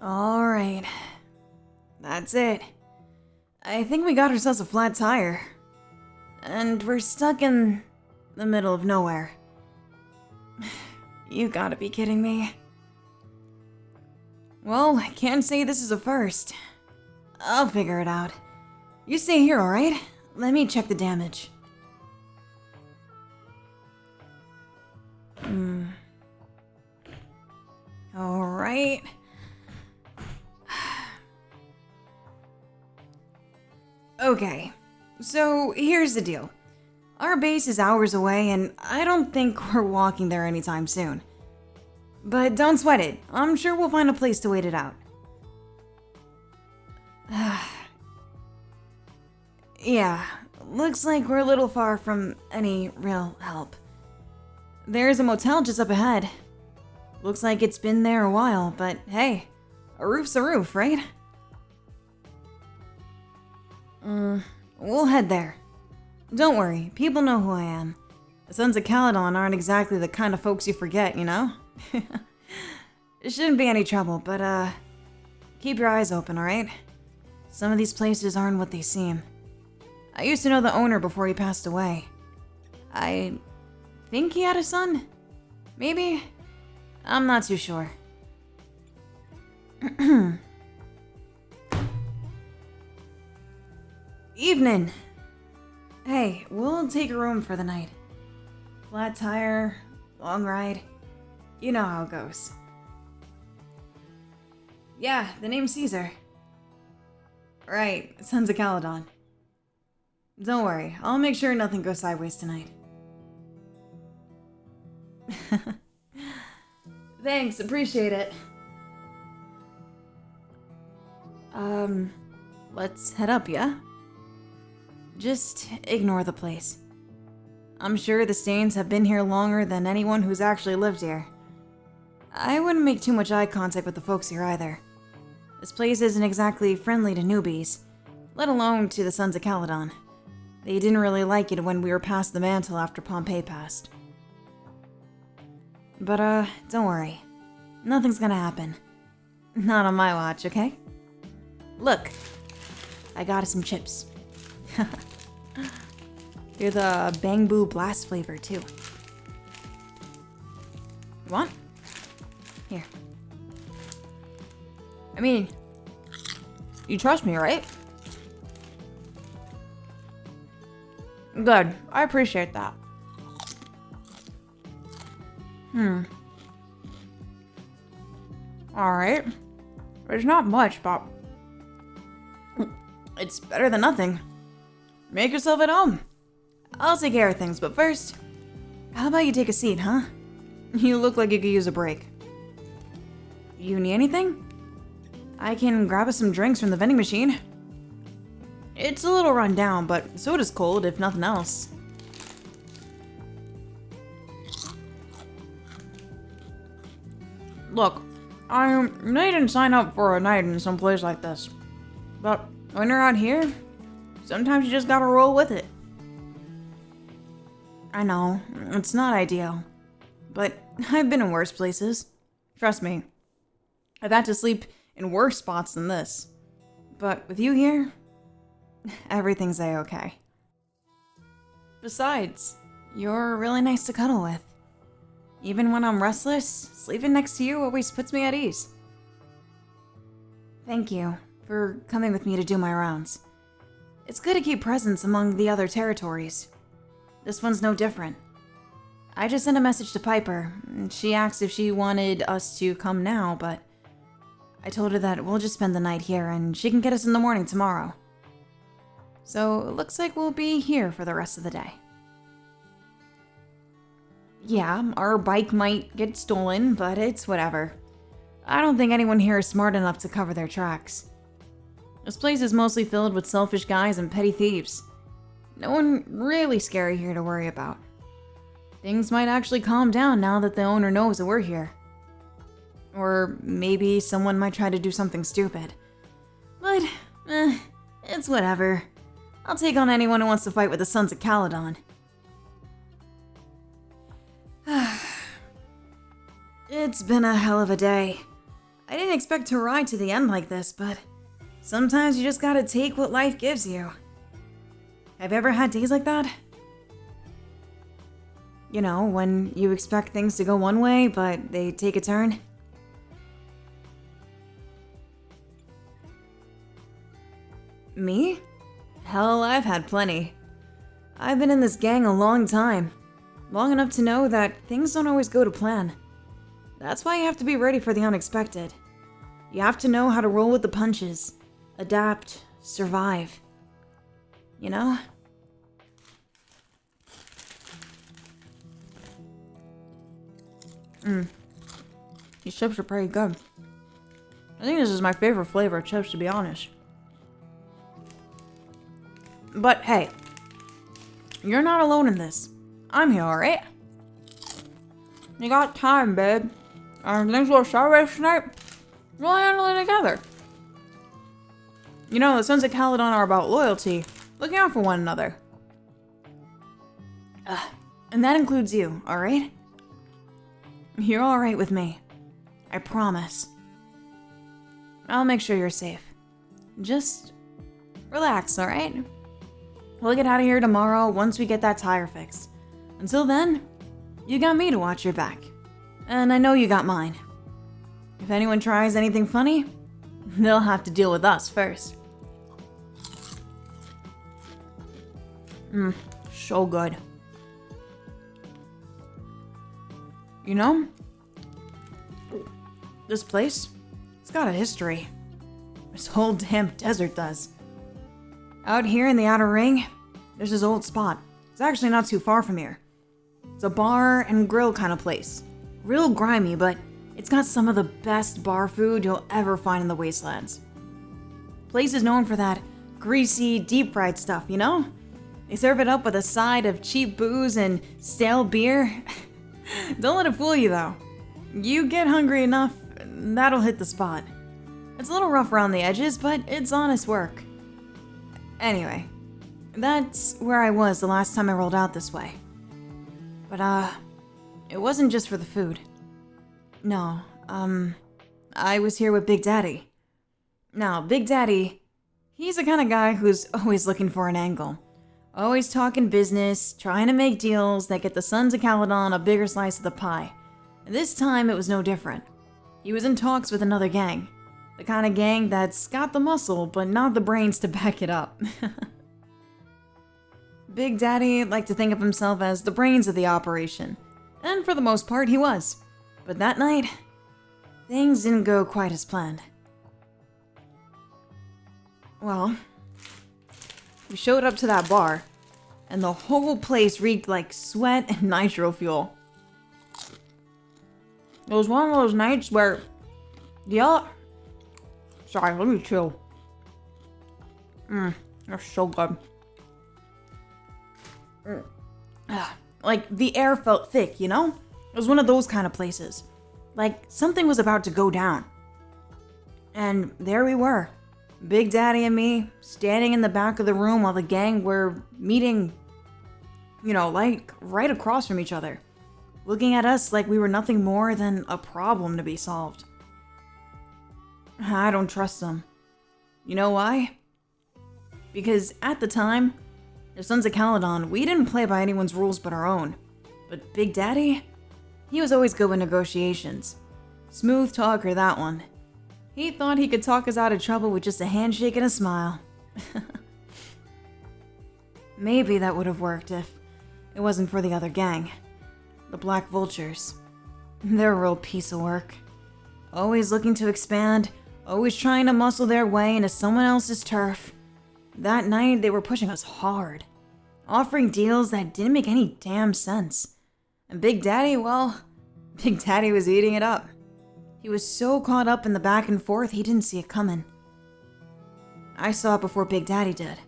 Alright. That's it. I think we got ourselves a flat tire. And we're stuck in the middle of nowhere. You gotta be kidding me. Well, I can't say this is a first. I'll figure it out. You stay here, alright? Let me check the damage. Alright. Okay, so here's the deal. Our base is hours away, and I don't think we're walking there anytime soon. But don't sweat it. I'm sure we'll find a place to wait it out. Yeah, looks like we're a little far from any real help. There's a motel just up ahead. Looks like it's been there a while, but hey, a roof's a roof, right? We'll head there. Don't worry, people know who I am. The Sons of Caledon aren't exactly the kind of folks you forget, you know? It shouldn't be any trouble, but keep your eyes open, alright? Some of these places aren't what they seem. I used to know the owner before he passed away. I think he had a son? Maybe? I'm not too sure. Evening! Hey, we'll take a room for the night. Flat tire, long ride. You know how it goes. Yeah, the name's Caesar. Right, Sons of Caledon. Don't worry, I'll make sure nothing goes sideways tonight. Thanks, appreciate it. Let's head up, yeah? Just ignore the place. I'm sure the Stains have been here longer than anyone who's actually lived here. I wouldn't make too much eye contact with the folks here either. This place isn't exactly friendly to newbies, let alone to the Sons of Caledon. They didn't really like it when we were past the mantle after Pompeii passed. But, don't worry. Nothing's gonna happen. Not on my watch, okay? Look, I got us some chips. They're the Bamboo Blast flavor, too. You want? Here. I mean, you trust me, right? Good. I appreciate that. Alright. There's not much, but it's better than nothing. Make yourself at home. I'll take care of things, but first, how about you take a seat, huh? You look like you could use a break. You need anything? I can grab us some drinks from the vending machine. It's a little run down, but soda's cold, if nothing else. Look, I didn't sign up for a night in some place like this. But when you're out here, sometimes you just gotta roll with it. I know, it's not ideal. But I've been in worse places. Trust me. I've had to sleep in worse spots than this. But with you here, everything's a-okay. Besides, you're really nice to cuddle with. Even when I'm restless, sleeping next to you always puts me at ease. Thank you for coming with me to do my rounds. It's good to keep presence among the other territories. This one's no different. I just sent a message to Piper, and she asked if she wanted us to come now, but I told her that we'll just spend the night here and she can get us in the morning tomorrow. So it looks like we'll be here for the rest of the day. Yeah, our bike might get stolen, but it's whatever. I don't think anyone here is smart enough to cover their tracks. This place is mostly filled with selfish guys and petty thieves. No one really scary here to worry about. Things might actually calm down now that the owner knows that we're here. Or maybe someone might try to do something stupid. But, it's whatever. I'll take on anyone who wants to fight with the Sons of Caledon. It's been a hell of a day. I didn't expect to ride to the end like this, but sometimes you just gotta take what life gives you. Have you ever had days like that? You know, when you expect things to go one way, but they take a turn? Me? Hell, I've had plenty. I've been in this gang a long time. Long enough to know that things don't always go to plan. That's why you have to be ready for the unexpected. You have to know how to roll with the punches, adapt, survive. You know? These chips are pretty good. I think this is my favorite flavor of chips, to be honest. But hey, you're not alone in this. I'm here, alright? You got time, babe. Things will start tonight. We'll handle it together. You know, the Sons of Caledon are about loyalty, looking out for one another. And that includes you, alright? You're alright with me. I promise. I'll make sure you're safe. Just relax, alright? We'll get out of here tomorrow once we get that tire fixed. Until then, you got me to watch your back. And I know you got mine. If anyone tries anything funny, they'll have to deal with us first. So good. You know, this place, it's got a history. This whole damn desert does. Out here in the outer ring, there's this old spot. It's actually not too far from here. It's a bar and grill kind of place. Real grimy, but it's got some of the best bar food you'll ever find in the wastelands. The place is known for that greasy, deep-fried stuff, you know? They serve it up with a side of cheap booze and stale beer. Don't let it fool you, though. You get hungry enough, that'll hit the spot. It's a little rough around the edges, but it's honest work. Anyway, that's where I was the last time I rolled out this way. But, it wasn't just for the food. No, I was here with Big Daddy. Now, Big Daddy, he's the kind of guy who's always looking for an angle. Always talking business, trying to make deals that get the Sons of Caledon a bigger slice of the pie. And this time, it was no different. He was in talks with another gang. The kind of gang that's got the muscle, but not the brains to back it up. Big Daddy liked to think of himself as the brains of the operation. And for the most part, he was. But that night, things didn't go quite as planned. Well, we showed up to that bar, and the whole place reeked like sweat and nitro fuel. It was one of those nights where Sorry, let me chill. They're so good. Like, the air felt thick, you know? It was one of those kind of places. Like, something was about to go down. And there we were. Big Daddy and me, standing in the back of the room while the gang were meeting, you know, like, right across from each other. Looking at us like we were nothing more than a problem to be solved. I don't trust them. You know why? Because at the time, the Sons of Caledon, we didn't play by anyone's rules but our own. But Big Daddy, he was always good with negotiations. Smooth talker, that one. He thought he could talk us out of trouble with just a handshake and a smile. Maybe that would have worked if it wasn't for the other gang. The Black Vultures. They're a real piece of work. Always looking to expand, always trying to muscle their way into someone else's turf. That night, they were pushing us hard, offering deals that didn't make any damn sense. And Big Daddy, well, Big Daddy was eating it up. He was so caught up in the back and forth, he didn't see it coming. I saw it before Big Daddy did.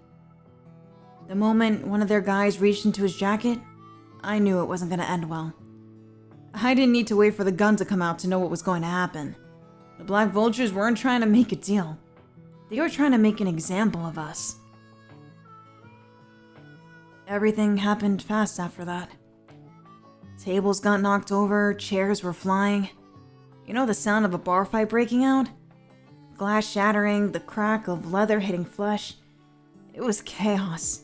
The moment one of their guys reached into his jacket, I knew it wasn't going to end well. I didn't need to wait for the gun to come out to know what was going to happen. The Black Vultures weren't trying to make a deal. They were trying to make an example of us. Everything happened fast after that. Tables got knocked over, chairs were flying. You know the sound of a bar fight breaking out? Glass shattering, the crack of leather hitting flesh. It was chaos.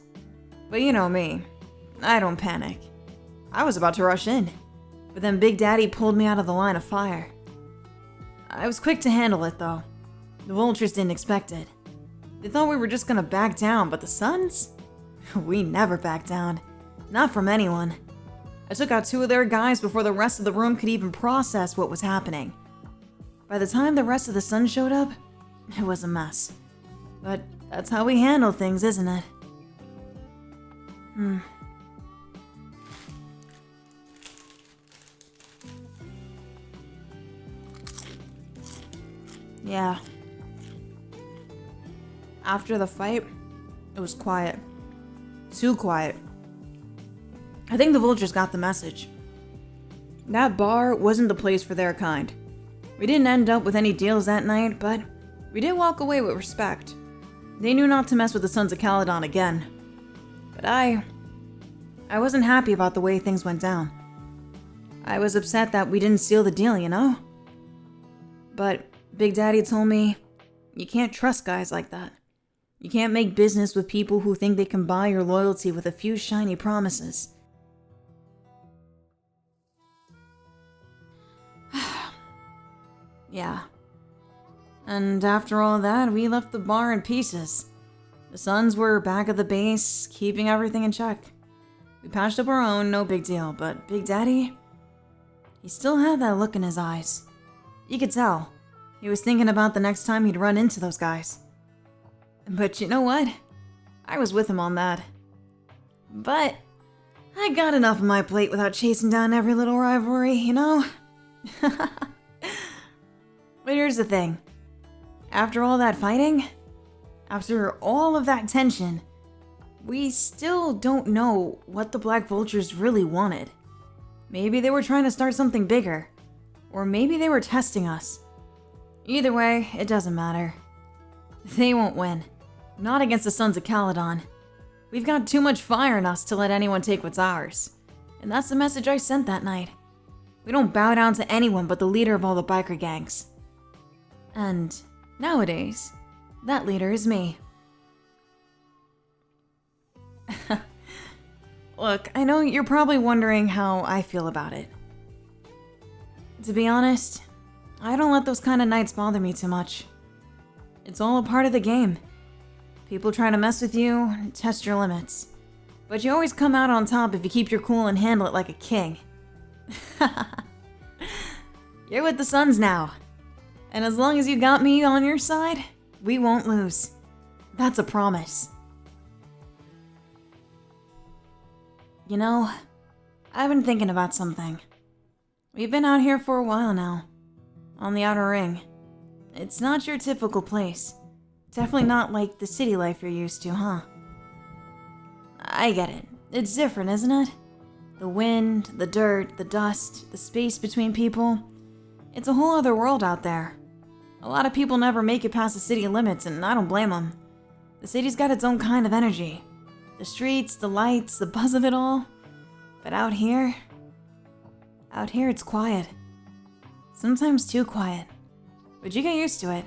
But you know me. I don't panic. I was about to rush in, but then Big Daddy pulled me out of the line of fire. I was quick to handle it, though. The vultures didn't expect it. They thought we were just gonna back down, but the Suns? We never back down. Not from anyone. I took out 2 of their guys before the rest of the room could even process what was happening. By the time the rest of the Suns showed up, it was a mess. But that's how we handle things, isn't it? Yeah. After the fight, it was quiet. Too quiet. I think the vultures got the message. That bar wasn't the place for their kind. We didn't end up with any deals that night, but we did walk away with respect. They knew not to mess with the Sons of Caledon again. But I wasn't happy about the way things went down. I was upset that we didn't seal the deal, you know? But Big Daddy told me, you can't trust guys like that. You can't make business with people who think they can buy your loyalty with a few shiny promises. Yeah. And after all that, we left the bar in pieces. The Suns were back at the base, keeping everything in check. We patched up our own, no big deal, but Big Daddy, he still had that look in his eyes. You could tell. He was thinking about the next time he'd run into those guys. But you know what? I was with him on that. But I got enough on my plate without chasing down every little rivalry, you know? But here's the thing. After all that fighting, after all of that tension, we still don't know what the Black Vultures really wanted. Maybe they were trying to start something bigger. Or maybe they were testing us. Either way, it doesn't matter. They won't win. Not against the Sons of Caledon. We've got too much fire in us to let anyone take what's ours. And that's the message I sent that night. We don't bow down to anyone but the leader of all the biker gangs. And nowadays, that leader is me. Look, I know you're probably wondering how I feel about it. To be honest, I don't let those kind of nights bother me too much. It's all a part of the game. People try to mess with you, test your limits. But you always come out on top if you keep your cool and handle it like a king. You're with the Suns now. And as long as you got me on your side, we won't lose. That's a promise. You know, I've been thinking about something. We've been out here for a while now. On the Outer Ring. It's not your typical place. Definitely not like the city life you're used to, huh? I get it. It's different, isn't it? The wind, the dirt, the dust, the space between people. It's a whole other world out there. A lot of people never make it past the city limits, and I don't blame them. The city's got its own kind of energy. The streets, the lights, the buzz of it all. But out here it's quiet. Sometimes too quiet. But you get used to it.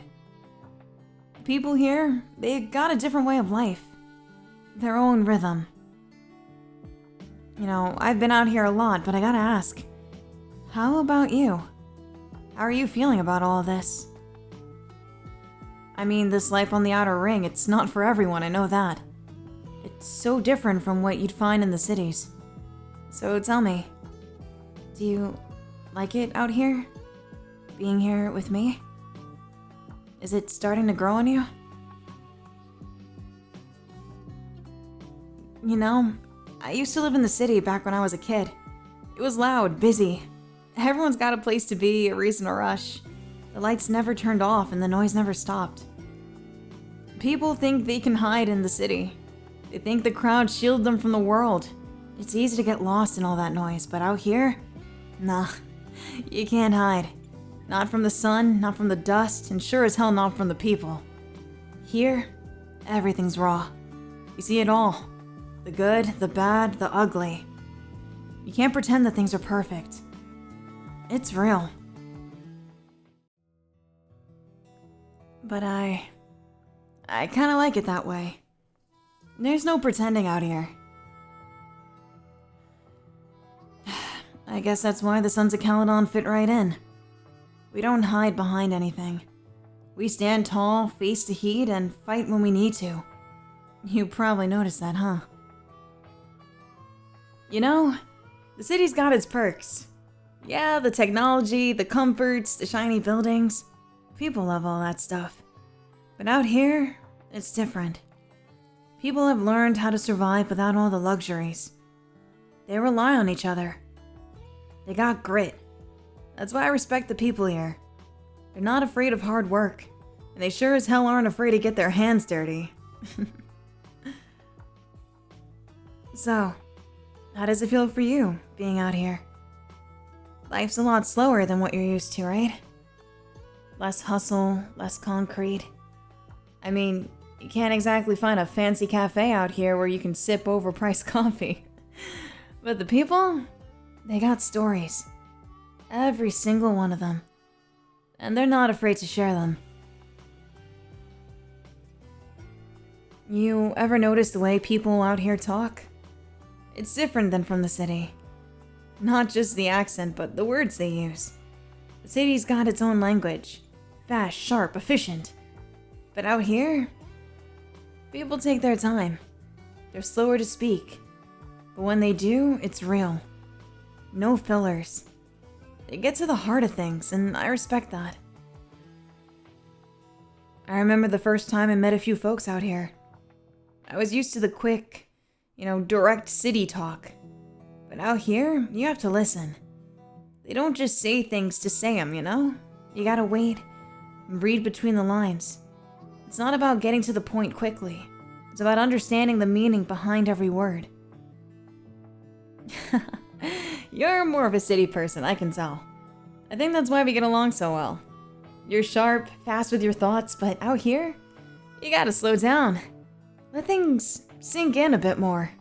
People here, they got a different way of life. Their own rhythm. You know, I've been out here a lot, but I gotta ask. How about you? How are you feeling about all of this? I mean, this life on the Outer Ring, it's not for everyone, I know that. It's so different from what you'd find in the cities. So tell me, do you like it out here? Being here with me? Is it starting to grow on you? You know, I used to live in the city back when I was a kid. It was loud, busy. Everyone's got a place to be, a reason to rush. The lights never turned off and the noise never stopped. People think they can hide in the city. They think the crowd shields them from the world. It's easy to get lost in all that noise, but out here? Nah, you can't hide. Not from the sun, not from the dust, and sure as hell not from the people. Here, everything's raw. You see it all. The good, the bad, the ugly. You can't pretend that things are perfect. It's real. But I kinda like it that way. There's no pretending out here. I guess that's why the Sons of Caledon fit right in. We don't hide behind anything. We stand tall, face the heat, and fight when we need to. You probably noticed that, huh? You know, the city's got its perks. Yeah, the technology, the comforts, the shiny buildings. People love all that stuff. But out here, it's different. People have learned how to survive without all the luxuries. They rely on each other. They got grit. That's why I respect the people here. They're not afraid of hard work, and they sure as hell aren't afraid to get their hands dirty. So, how does it feel for you, being out here? Life's a lot slower than what you're used to, right? Less hustle, less concrete. I mean, you can't exactly find a fancy cafe out here where you can sip overpriced coffee. But the people, they got stories. Every single one of them. And they're not afraid to share them. You ever notice the way people out here talk? It's different than from the city. Not just the accent, but the words they use. The city's got its own language. Fast, sharp, efficient. But out here, people take their time. They're slower to speak. But when they do, it's real. No fillers. They get to the heart of things, and I respect that. I remember the first time I met a few folks out here. I was used to the quick, direct city talk. But out here, you have to listen. They don't just say things to say them, You gotta wait and read between the lines. It's not about getting to the point quickly. It's about understanding the meaning behind every word. You're more of a city person, I can tell. I think that's why we get along so well. You're sharp, fast with your thoughts, but out here, you gotta slow down. Let things sink in a bit more.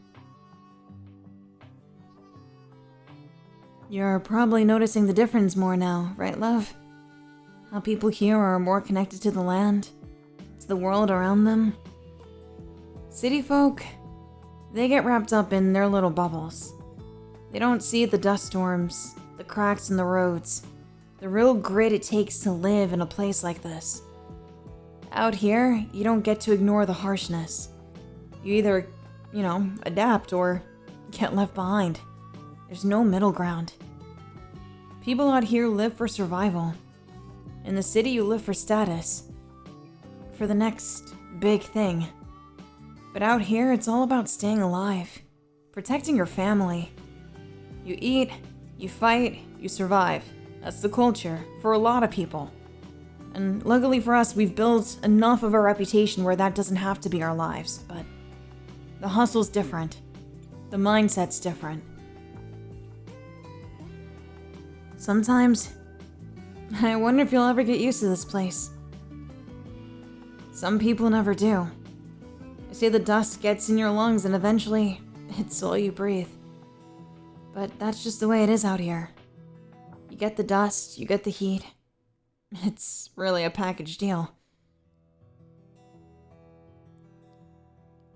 You're probably noticing the difference more now, right, love? How people here are more connected to the land, to the world around them. City folk, they get wrapped up in their little bubbles. They don't see the dust storms, the cracks in the roads, the real grit it takes to live in a place like this. Out here, you don't get to ignore the harshness. You either, adapt or get left behind. There's no middle ground. People out here live for survival. In the city, you live for status. For the next big thing. But out here, it's all about staying alive. Protecting your family. You eat, you fight, you survive. That's the culture for a lot of people. And luckily for us, we've built enough of a reputation where that doesn't have to be our lives. But the hustle's different. The mindset's different. Sometimes, I wonder if you'll ever get used to this place. Some people never do. They say the dust gets in your lungs and eventually, it's all you breathe. But that's just the way it is out here. You get the dust, you get the heat. It's really a package deal.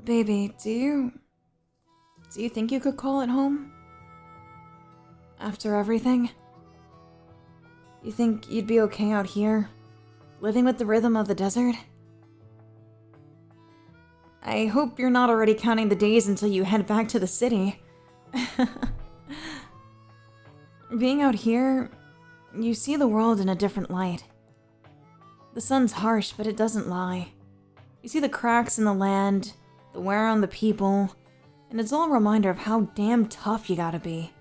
Baby, do you think you could call it home? After everything? You think you'd be okay out here, living with the rhythm of the desert? I hope you're not already counting the days until you head back to the city. Being out here, you see the world in a different light. The sun's harsh, but it doesn't lie. You see the cracks in the land, the wear on the people, and it's all a reminder of how damn tough you gotta be.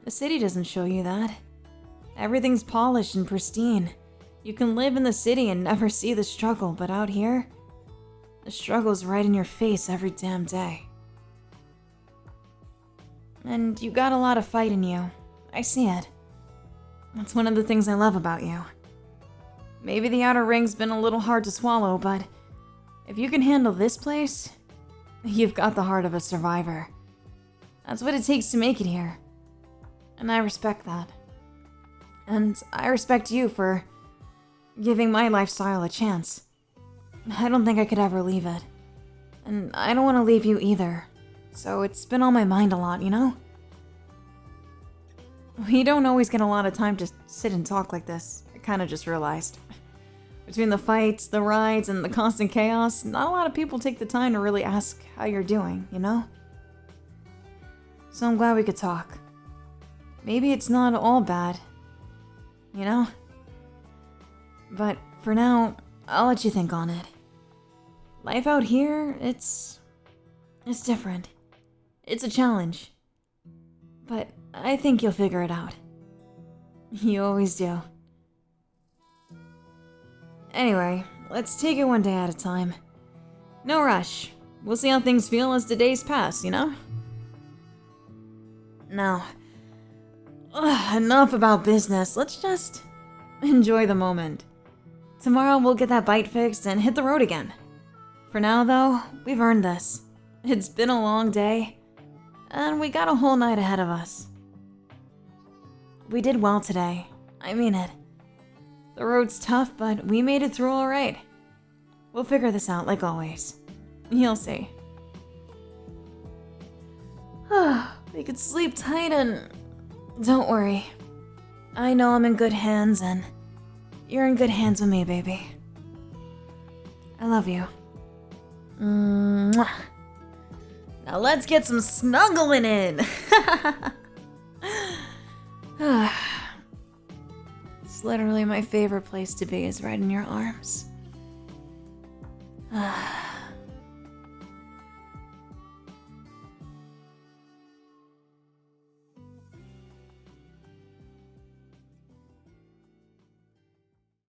The city doesn't show you that. Everything's polished and pristine. You can live in the city and never see the struggle, but out here, the struggle's right in your face every damn day. And you got a lot of fight in you. I see it. That's one of the things I love about you. Maybe the outer ring's been a little hard to swallow, but if you can handle this place, you've got the heart of a survivor. That's what it takes to make it here. And I respect that. And I respect you for giving my lifestyle a chance. I don't think I could ever leave it. And I don't want to leave you either. So it's been on my mind a lot, you know? We don't always get a lot of time to sit and talk like this. I kind of just realized. Between the fights, the rides, and the constant chaos, not a lot of people take the time to really ask how you're doing, you know? So I'm glad we could talk. Maybe it's not all bad, you know? But for now, I'll let you think on it. Life out here, it's different. It's a challenge. But I think you'll figure it out. You always do. Anyway, let's take it one day at a time. No rush. We'll see how things feel as the days pass, you know? Now, enough about business. Let's just enjoy the moment. Tomorrow we'll get that bite fixed and hit the road again. For now, though, we've earned this. It's been a long day, and we got a whole night ahead of us. We did well today. I mean it. The road's tough, but we made it through all right. We'll figure this out like always. You'll see. We could sleep tight and... Don't worry. I know I'm in good hands, and you're in good hands with me, baby. I love you. Mwah. Now let's get some snuggling in. It's literally my favorite place to be, is right in your arms.